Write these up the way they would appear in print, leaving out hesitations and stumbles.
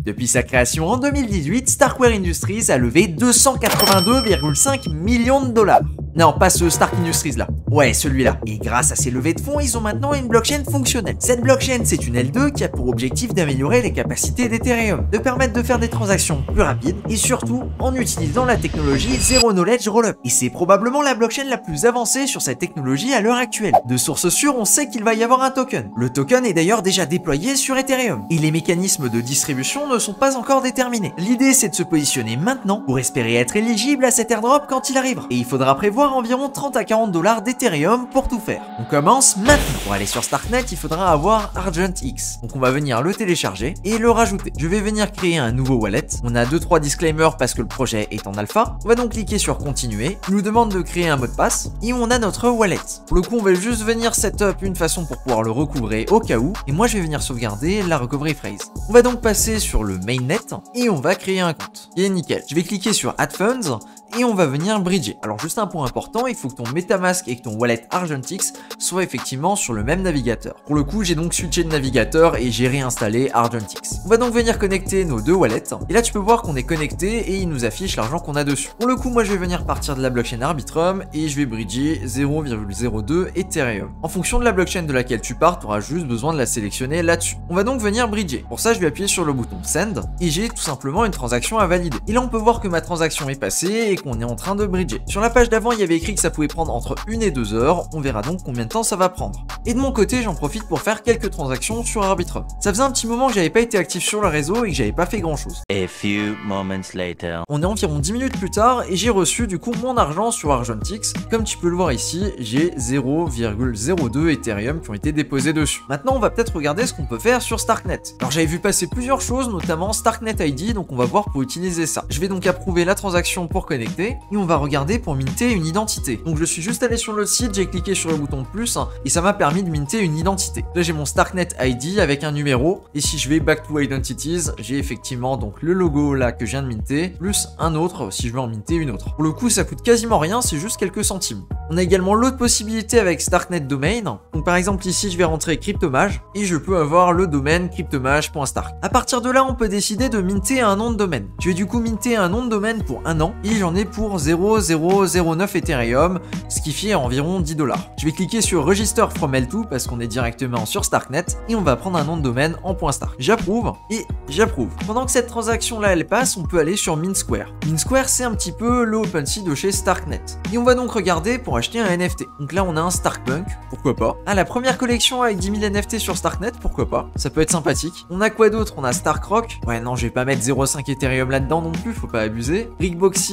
Depuis sa création en 2018, Starkware Industries a levé 282,5 millions de dollars. Non, pas ce Stark Industries là. Ouais, celui-là. Et grâce à ces levées de fonds, ils ont maintenant une blockchain fonctionnelle. Cette blockchain, c'est une L2 qui a pour objectif d'améliorer les capacités d'Ethereum, de permettre de faire des transactions plus rapides et surtout en utilisant la technologie Zero Knowledge Rollup. Et c'est probablement la blockchain la plus avancée sur cette technologie à l'heure actuelle. De source sûre, on sait qu'il va y avoir un token. Le token est d'ailleurs déjà déployé sur Ethereum. Et les mécanismes de distribution ne sont pas encore déterminés. L'idée, c'est de se positionner maintenant pour espérer être éligible à cet airdrop quand il arrivera. Et il faudra prévoir environ 30 à 40 $ d'Ethereum pour tout faire. On commence maintenant. Pour aller sur Starknet, il faudra avoir ArgentX. Donc on va venir le télécharger et le rajouter. Je vais venir créer un nouveau wallet. On a 2-3 disclaimers parce que le projet est en alpha. On va donc cliquer sur continuer. Il nous demande de créer un mot de passe et on a notre wallet. Pour le coup, on va juste venir setup une façon pour pouvoir le recouvrer au cas où. Et moi, je vais venir sauvegarder la recovery phrase. On va donc passer sur le mainnet et on va créer un compte. Et nickel. Je vais cliquer sur Add Funds et on va venir bridger. Alors juste un point important, il faut que ton MetaMask et que ton wallet ArgentX soient effectivement sur le même navigateur. Pour le coup, j'ai donc switché de navigateur et j'ai réinstallé ArgentX. On va donc venir connecter nos deux wallets et là tu peux voir qu'on est connecté et il nous affiche l'argent qu'on a dessus. Pour le coup, moi je vais venir partir de la blockchain Arbitrum et je vais bridger 0,02 Ethereum. En fonction de la blockchain de laquelle tu pars, tu auras juste besoin de la sélectionner là-dessus. On va donc venir bridger. Pour ça, je vais appuyer sur le bouton Send et j'ai tout simplement une transaction à valider. Et là, on peut voir que ma transaction est passée et qu'on est en train de bridger. Sur la page d'avant, il y avait écrit que ça pouvait prendre entre 1 et 2 heures. On verra donc combien de temps ça va prendre. Et de mon côté, j'en profite pour faire quelques transactions sur Arbitrum. Ça faisait un petit moment que j'avais pas été actif sur le réseau et que j'avais pas fait grand chose. A few moments later. On est environ 10 minutes plus tard et j'ai reçu du coup mon argent sur ArgentX. Comme tu peux le voir ici, j'ai 0,02 Ethereum qui ont été déposés dessus. Maintenant, on va peut-être regarder ce qu'on peut faire sur Starknet. Alors j'avais vu passer plusieurs choses, notamment Starknet ID, donc on va voir pour utiliser ça. Je vais donc approuver la transaction pour connecter et on va regarder pour minter une identité. Donc je suis juste allé sur le site, j'ai cliqué sur le bouton plus et ça m'a permis de minter une identité. Là j'ai mon Starknet ID avec un numéro et si je vais back to identities, j'ai effectivement donc le logo là que je viens de minter plus un autre si je veux en minter une autre. Pour le coup ça coûte quasiment rien, c'est juste quelques centimes. On a également l'autre possibilité avec Starknet Domain. Donc par exemple ici je vais rentrer Cryptomage et je peux avoir le domaine cryptomage.stark. À partir de là on peut décider de minter un nom de domaine. Je vais du coup minter un nom de domaine pour un an et j'en ai pour 0,009 Ethereum, ce qui fait environ 10 $. Je vais cliquer sur Register from L2 parce qu'on est directement sur Starknet et on va prendre un nom de domaine en .stark. J'approuve et j'approuve. Pendant que cette transaction là elle passe, on peut aller sur MintSquare. MintSquare c'est un petit peu le OpenSea de chez Starknet. Et on va donc regarder pour acheter un NFT. Donc là on a un Starkpunk, pourquoi pas. Ah, la première collection avec 10 000 NFT sur Starknet, pourquoi pas. Ça peut être sympathique. On a quoi d'autre? On a Starkrock. Ouais non, je vais pas mettre 0,5 Ethereum là-dedans non plus, faut pas abuser. Rickboxes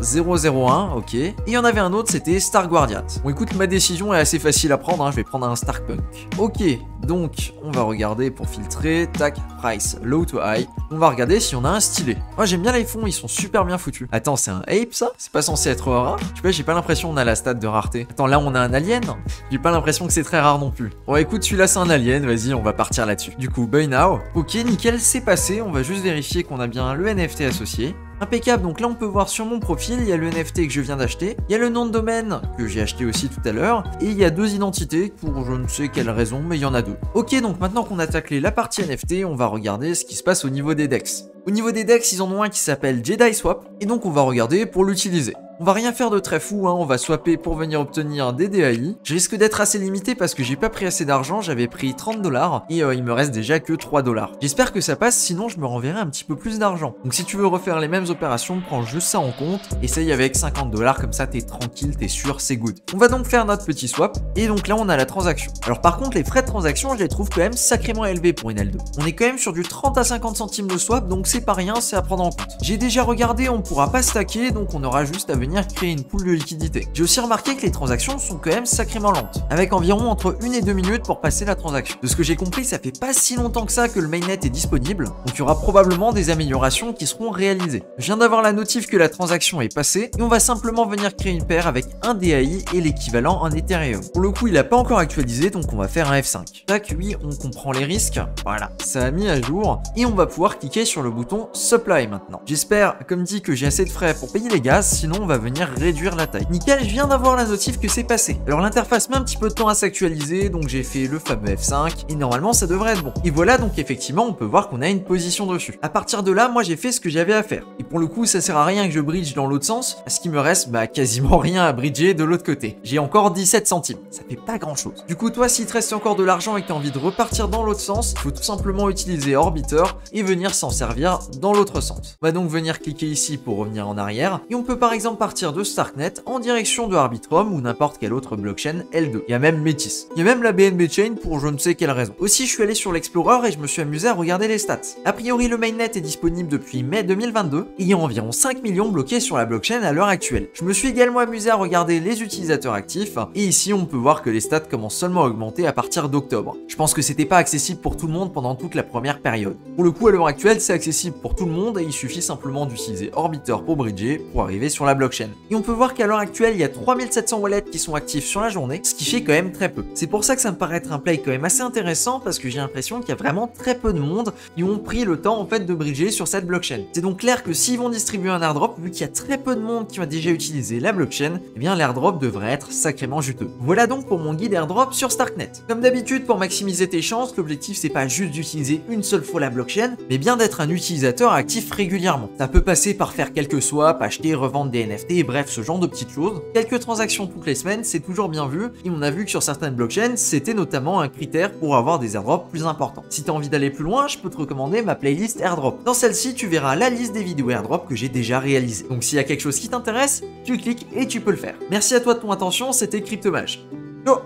001, ok. Et il y en avait un autre, c'était Star Guardians. Bon écoute, ma décision est assez facile à prendre, hein. Je vais prendre un Starkpunk. Ok, donc on va regarder pour filtrer, tac, price, low to high. On va regarder si on a un stylet. Moi j'aime bien les fonds, ils sont super bien foutus. Attends, c'est un ape ça? C'est pas censé être rare? Je sais pas, j'ai pas l'impression qu'on a la stat de rareté. Attends, là on a un alien? J'ai pas l'impression que c'est très rare non plus. Bon écoute, celui-là c'est un alien, vas-y, on va partir là-dessus. Du coup, buy now. Ok, nickel, c'est passé. On va juste vérifier qu'on a bien le NFT associé. Impeccable, donc là on peut voir sur mon profil, il y a le NFT que je viens d'acheter, il y a le nom de domaine que j'ai acheté aussi tout à l'heure, et il y a deux identités pour je ne sais quelle raison, mais il y en a deux. Ok, donc maintenant qu'on a taclé la partie NFT, on va regarder ce qui se passe au niveau des DEX. Au niveau des DEX, ils en ont un qui s'appelle Jedi Swap, et donc on va regarder pour l'utiliser. On va rien faire de très fou, hein, on va swapper pour venir obtenir des DAI. Je risque d'être assez limité parce que j'ai pas pris assez d'argent, j'avais pris 30 $ et il me reste déjà que 3 $. J'espère que ça passe, sinon je me renverrai un petit peu plus d'argent. Donc si tu veux refaire les mêmes opérations, prends juste ça en compte, essaye avec 50 $, comme ça t'es tranquille, t'es sûr, c'est good. On va donc faire notre petit swap, et donc là on a la transaction. Alors par contre les frais de transaction, je les trouve quand même sacrément élevés pour une L2. On est quand même sur du 30 à 50 centimes de swap, donc c'est pas rien, c'est à prendre en compte. J'ai déjà regardé, on pourra pas stacker, donc on aura juste à venir créer une pool de liquidité. J'ai aussi remarqué que les transactions sont quand même sacrément lentes, avec environ entre 1 et 2 minutes pour passer la transaction. De ce que j'ai compris, ça fait pas si longtemps que ça que le mainnet est disponible, donc il y aura probablement des améliorations qui seront réalisées. Je viens d'avoir la notif que la transaction est passée, et on va simplement venir créer une paire avec un DAI et l'équivalent en Ethereum. Pour le coup, il a pas encore actualisé, donc on va faire un F5. Tac, oui, on comprend les risques. Voilà, ça a mis à jour, et on va pouvoir cliquer sur le bouton Supply maintenant. J'espère, comme dit, que j'ai assez de frais pour payer les gaz, sinon on va venir réduire la taille. Nickel, je viens d'avoir la notif que c'est passé. Alors l'interface met un petit peu de temps à s'actualiser, donc j'ai fait le fameux F5 et normalement ça devrait être bon. Et voilà, donc effectivement on peut voir qu'on a une position dessus. À partir de là, moi j'ai fait ce que j'avais à faire. Et pour le coup, ça sert à rien que je bridge dans l'autre sens, parce qu'il me reste quasiment rien à bridger de l'autre côté. J'ai encore 17 centimes, ça fait pas grand chose. Du coup, toi, s'il te reste encore de l'argent et que tu as envie de repartir dans l'autre sens, il faut tout simplement utiliser Orbiter et venir s'en servir dans l'autre sens. On va donc venir cliquer ici pour revenir en arrière, et on peut par exemple partir de Starknet en direction de Arbitrum ou n'importe quelle autre blockchain L2. Il y a même Métis. Il y a même la BNB Chain pour je ne sais quelle raison. Aussi, je suis allé sur l'Explorer et je me suis amusé à regarder les stats. A priori, le mainnet est disponible depuis mai 2022, et il y a environ 5 millions bloqués sur la blockchain à l'heure actuelle. Je me suis également amusé à regarder les utilisateurs actifs, et ici on peut voir que les stats commencent seulement à augmenter à partir d'octobre. Je pense que c'était pas accessible pour tout le monde pendant toute la première période. Pour le coup, à l'heure actuelle, c'est accessible pour tout le monde et il suffit simplement d'utiliser Orbiter pour bridger pour arriver sur la blockchain. Et on peut voir qu'à l'heure actuelle, il y a 3700 wallets qui sont actifs sur la journée, ce qui fait quand même très peu. C'est pour ça que ça me paraît être un play quand même assez intéressant parce que j'ai l'impression qu'il y a vraiment très peu de monde qui ont pris le temps en fait de bridger sur cette blockchain. C'est donc clair que s'ils vont distribuer un airdrop, vu qu'il y a très peu de monde qui a déjà utilisé la blockchain, eh bien l'airdrop devrait être sacrément juteux. Voilà donc pour mon guide airdrop sur Starknet. Comme d'habitude, pour maximiser tes chances, l'objectif c'est pas juste d'utiliser une seule fois la blockchain, mais bien d'être un utilisateur actif régulièrement. Ça peut passer par faire quelques swaps, acheter, revendre des NFT, bref, ce genre de petites choses. Quelques transactions toutes les semaines, c'est toujours bien vu, et on a vu que sur certaines blockchains, c'était notamment un critère pour avoir des airdrops plus importants. Si tu as envie d'aller plus loin, je peux te recommander ma playlist airdrop. Dans celle-ci, tu verras la liste des vidéos airdrop que j'ai déjà réalisées. Donc s'il y a quelque chose qui t'intéresse, tu cliques et tu peux le faire. Merci à toi de ton attention, c'était Cryptomage. Ciao.